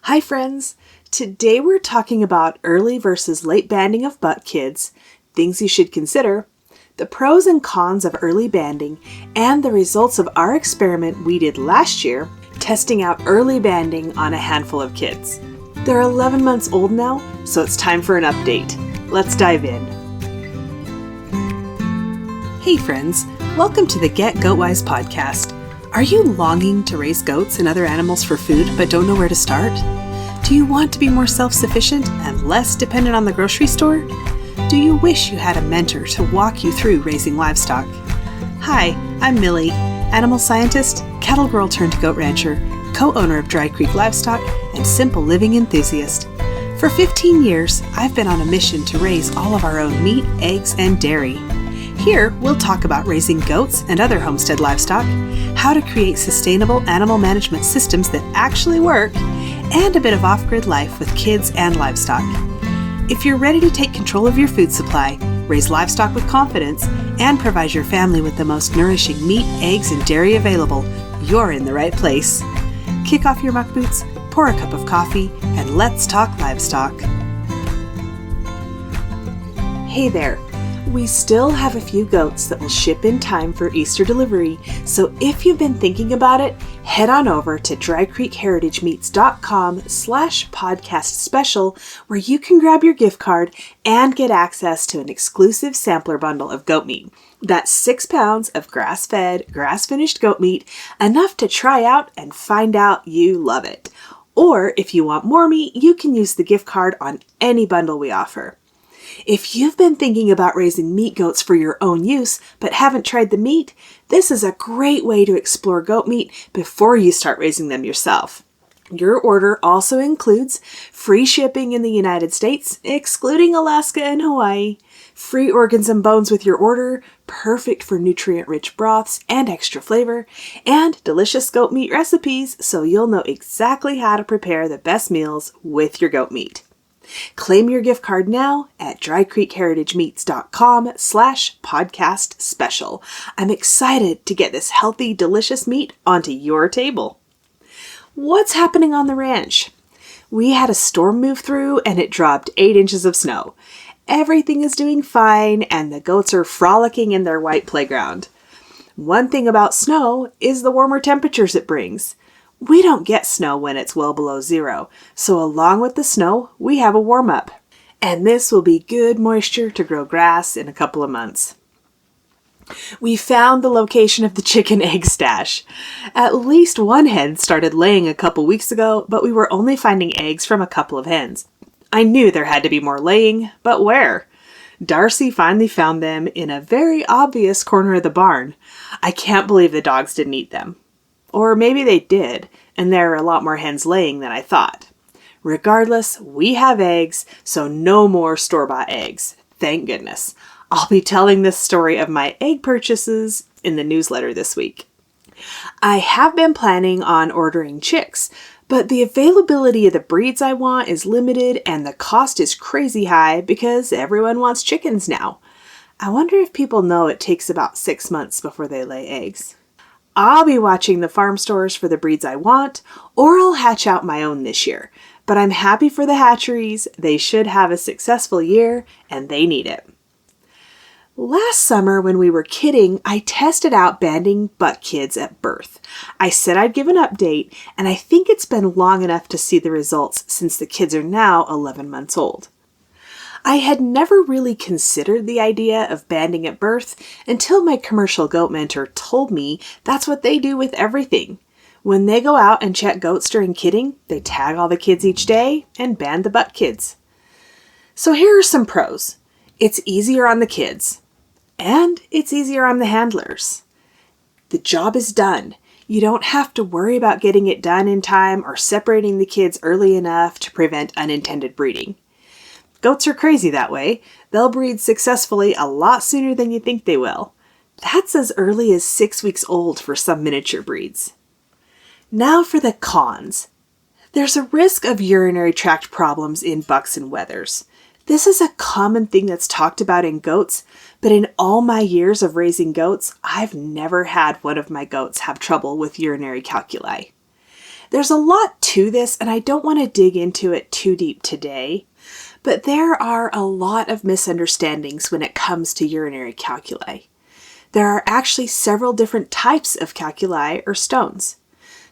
Hi friends! Today we're talking about early versus late banding of butt kids, things you should consider, the pros and cons of early banding, and the results of our experiment we did last year testing out early banding on a handful of kids. They're 11 months old now, so it's time for an update. Let's dive in. Hey friends, welcome to the Get Goatwise podcast. Are you longing to raise goats and other animals for food but don't know where to start? Do you want to be more self-sufficient and less dependent on the grocery store? Do you wish you had a mentor to walk you through raising livestock? Hi, I'm Millie, animal scientist, cattle girl turned goat rancher, co-owner of Dry Creek Livestock, and simple living enthusiast. For 15 years, I've been on a mission to raise all of our own meat, eggs, and dairy. Here, we'll talk about raising goats and other homestead livestock, how to create sustainable animal management systems that actually work, and a bit of off-grid life with kids and livestock. If you're ready to take control of your food supply, raise livestock with confidence, and provide your family with the most nourishing meat, eggs, and dairy available, you're in the right place. Kick off your muck boots, pour a cup of coffee, and let's talk livestock. Hey there! We still have a few goats that will ship in time for Easter delivery, so if you've been thinking about it, head on over to drycreekheritagemeats.com/podcast special, where you can grab your gift card and get access to an exclusive sampler bundle of goat meat. That's 6 pounds of grass-fed, grass-finished goat meat, enough to try out and find out you love it. Or if you want more meat, you can use the gift card on any bundle we offer. If you've been thinking about raising meat goats for your own use but haven't tried the meat, this is a great way to explore goat meat before you start raising them yourself. Your order also includes free shipping in the United States, excluding Alaska and Hawaii, free organs and bones with your order, perfect for nutrient-rich broths and extra flavor, and delicious goat meat recipes so you'll know exactly how to prepare the best meals with your goat meat. Claim your gift card now at drycreekheritagemeats.com/podcast special. I'm excited to get this healthy, delicious meat onto your table. What's happening on the ranch? We had a storm move through and it dropped 8 inches of snow. Everything is doing fine and the goats are frolicking in their white playground. One thing about snow is the warmer temperatures it brings. We don't get snow when it's well below zero, so along with the snow, we have a warm-up. And this will be good moisture to grow grass in a couple of months. We found the location of the chicken egg stash. At least one hen started laying a couple weeks ago, but we were only finding eggs from a couple of hens. I knew there had to be more laying, but where? Darcy finally found them in a very obvious corner of the barn. I can't believe the dogs didn't eat them. Or maybe they did, and there are a lot more hens laying than I thought. Regardless, we have eggs, so no more store-bought eggs. Thank goodness. I'll be telling this story of my egg purchases in the newsletter this week. I have been planning on ordering chicks, but the availability of the breeds I want is limited and the cost is crazy high because everyone wants chickens now. I wonder if people know it takes about 6 months before they lay eggs. I'll be watching the farm stores for the breeds I want, or I'll hatch out my own this year. But I'm happy for the hatcheries. They should have a successful year, and they need it. Last summer when we were kidding, I tested out banding butt kids at birth. I said I'd give an update, and I think it's been long enough to see the results since the kids are now 11 months old. I had never really considered the idea of banding at birth until my commercial goat mentor told me that's what they do with everything. When they go out and check goats during kidding, they tag all the kids each day and band the butt kids. So here are some pros. It's easier on the kids, and it's easier on the handlers. The job is done. You don't have to worry about getting it done in time or separating the kids early enough to prevent unintended breeding. Goats are crazy that way. They'll breed successfully a lot sooner than you think they will. That's as early as 6 weeks old for some miniature breeds. Now for the cons. There's a risk of urinary tract problems in bucks and wethers. This is a common thing that's talked about in goats, but in all my years of raising goats, I've never had one of my goats have trouble with urinary calculi. There's a lot to this, and I don't want to dig into it too deep today, but there are a lot of misunderstandings when it comes to urinary calculi. There are actually several different types of calculi or stones.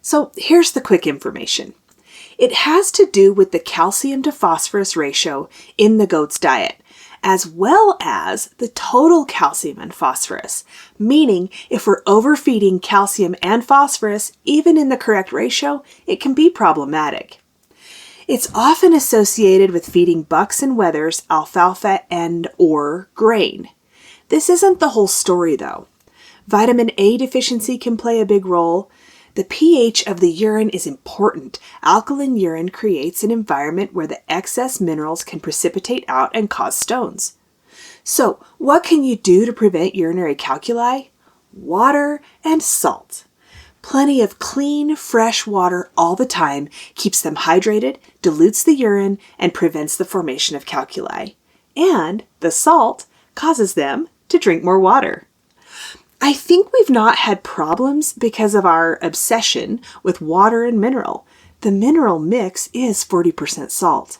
So here's the quick information. It has to do with the calcium to phosphorus ratio in the goat's diet, as well as the total calcium and phosphorus, meaning if we're overfeeding calcium and phosphorus, even in the correct ratio, it can be problematic. It's often associated with feeding bucks and wethers alfalfa and or grain. This isn't the whole story though. Vitamin A deficiency can play a big role. The pH of the urine is important. Alkaline urine creates an environment where the excess minerals can precipitate out and cause stones. So, what can you do to prevent urinary calculi? Water and salt. Plenty of clean, fresh water all the time keeps them hydrated, dilutes the urine, and prevents the formation of calculi. And the salt causes them to drink more water. I think we've not had problems because of our obsession with water and mineral. The mineral mix is 40% salt.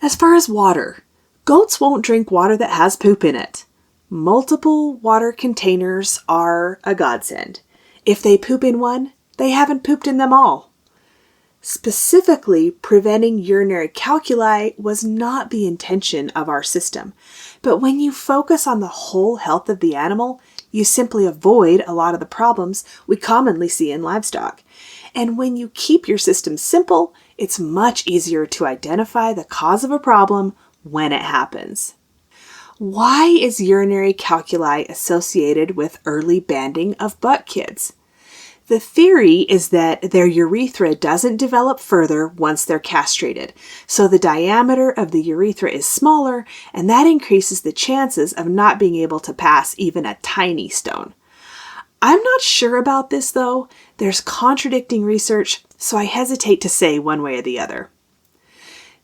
As far as water, goats won't drink water that has poop in it. Multiple water containers are a godsend. If they poop in one, they haven't pooped in them all. Specifically, preventing urinary calculi was not the intention of our system. But when you focus on the whole health of the animal, you simply avoid a lot of the problems we commonly see in livestock. And when you keep your system simple, it's much easier to identify the cause of a problem when it happens. Why is urinary calculi associated with early banding of buck kids? The theory is that their urethra doesn't develop further once they're castrated, so the diameter of the urethra is smaller, and that increases the chances of not being able to pass even a tiny stone. I'm not sure about this though. There's contradicting research, so I hesitate to say one way or the other.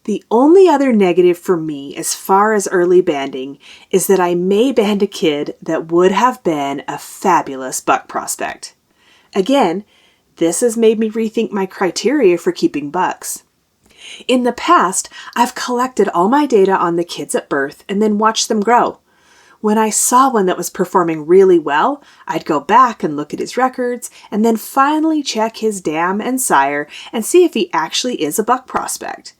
The only other negative for me as far as early banding is that I may band a kid that would have been a fabulous buck prospect. Again, this has made me rethink my criteria for keeping bucks. In the past, I've collected all my data on the kids at birth and then watched them grow. When I saw one that was performing really well, I'd go back and look at his records and then finally check his dam and sire and see if he actually is a buck prospect.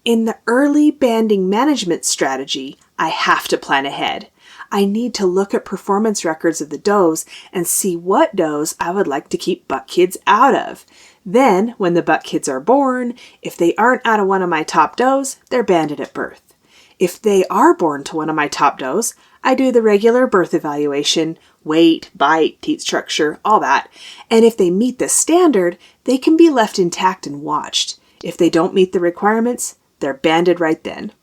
In the early banding management strategy, I have to plan ahead. I need to look at performance records of the does and see what does I would like to keep buck kids out of. Then, when the buck kids are born, if they aren't out of one of my top does, they're banded at birth. If they are born to one of my top does, I do the regular birth evaluation, weight, bite, teeth structure, all that. And if they meet the standard, they can be left intact and watched. If they don't meet the requirements, they're banded right then.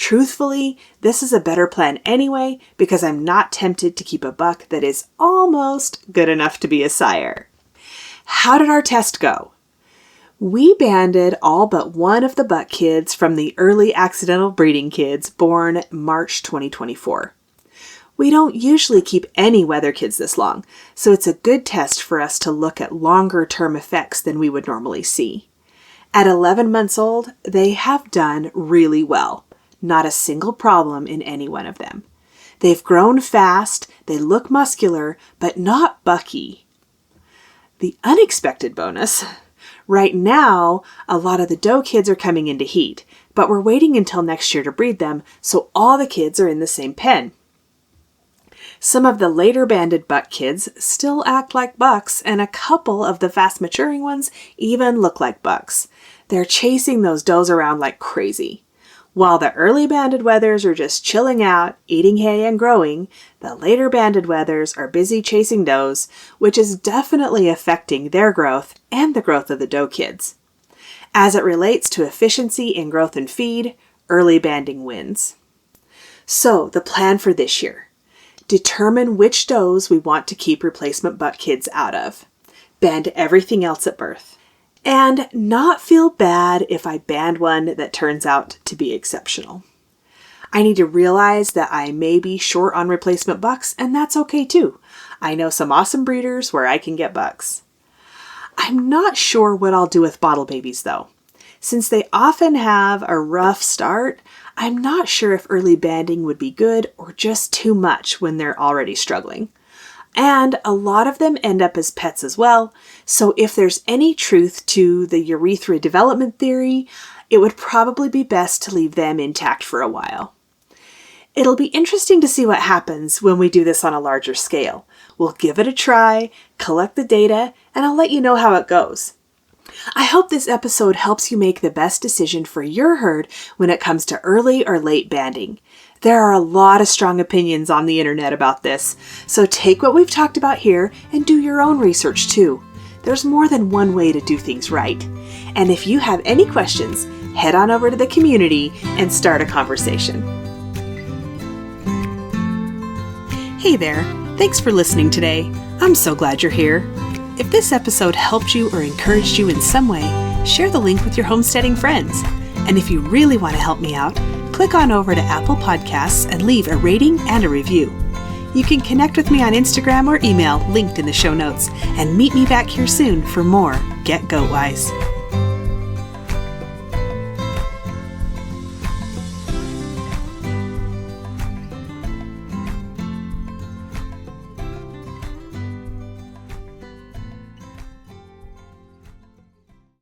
Truthfully, this is a better plan anyway because I'm not tempted to keep a buck that is almost good enough to be a sire. How did our test go? We banded all but one of the buck kids from the early accidental breeding kids born March 2024. We don't usually keep any wether kids this long, so it's a good test for us to look at longer term effects than we would normally see. At 11 months old, they have done really well. Not a single problem in any one of them. They've grown fast, they look muscular, but not bucky. The unexpected bonus. Right now, a lot of the doe kids are coming into heat, but we're waiting until next year to breed them, so all the kids are in the same pen. Some of the later banded buck kids still act like bucks, and a couple of the fast maturing ones even look like bucks. They're chasing those does around like crazy. While the early banded wethers are just chilling out, eating hay and growing, the later banded wethers are busy chasing does, which is definitely affecting their growth and the growth of the doe kids. As it relates to efficiency in growth and feed, early banding wins. So, the plan for this year. Determine which does we want to keep replacement buck kids out of. Band everything else at birth. And not feel bad if I band one that turns out to be exceptional. I need to realize that I may be short on replacement bucks, and that's okay too. I know some awesome breeders where I can get bucks. I'm not sure what I'll do with bottle babies though. Since they often have a rough start, I'm not sure if early banding would be good or just too much when they're already struggling. And a lot of them end up as pets as well, so if there's any truth to the urethra development theory, it would probably be best to leave them intact for a while. It'll be interesting to see what happens when we do this on a larger scale. We'll give it a try, collect the data, and I'll let you know how it goes. I hope this episode helps you make the best decision for your herd when it comes to early or late banding. There are a lot of strong opinions on the internet about this, so take what we've talked about here and do your own research too. There's more than one way to do things right. And if you have any questions, head on over to the community and start a conversation. Hey there, thanks for listening today. I'm so glad you're here. If this episode helped you or encouraged you in some way, share the link with your homesteading friends. And if you really want to help me out, click on over to Apple Podcasts and leave a rating and a review. You can connect with me on Instagram or email linked in the show notes, and meet me back here soon for more Get Goat Wise.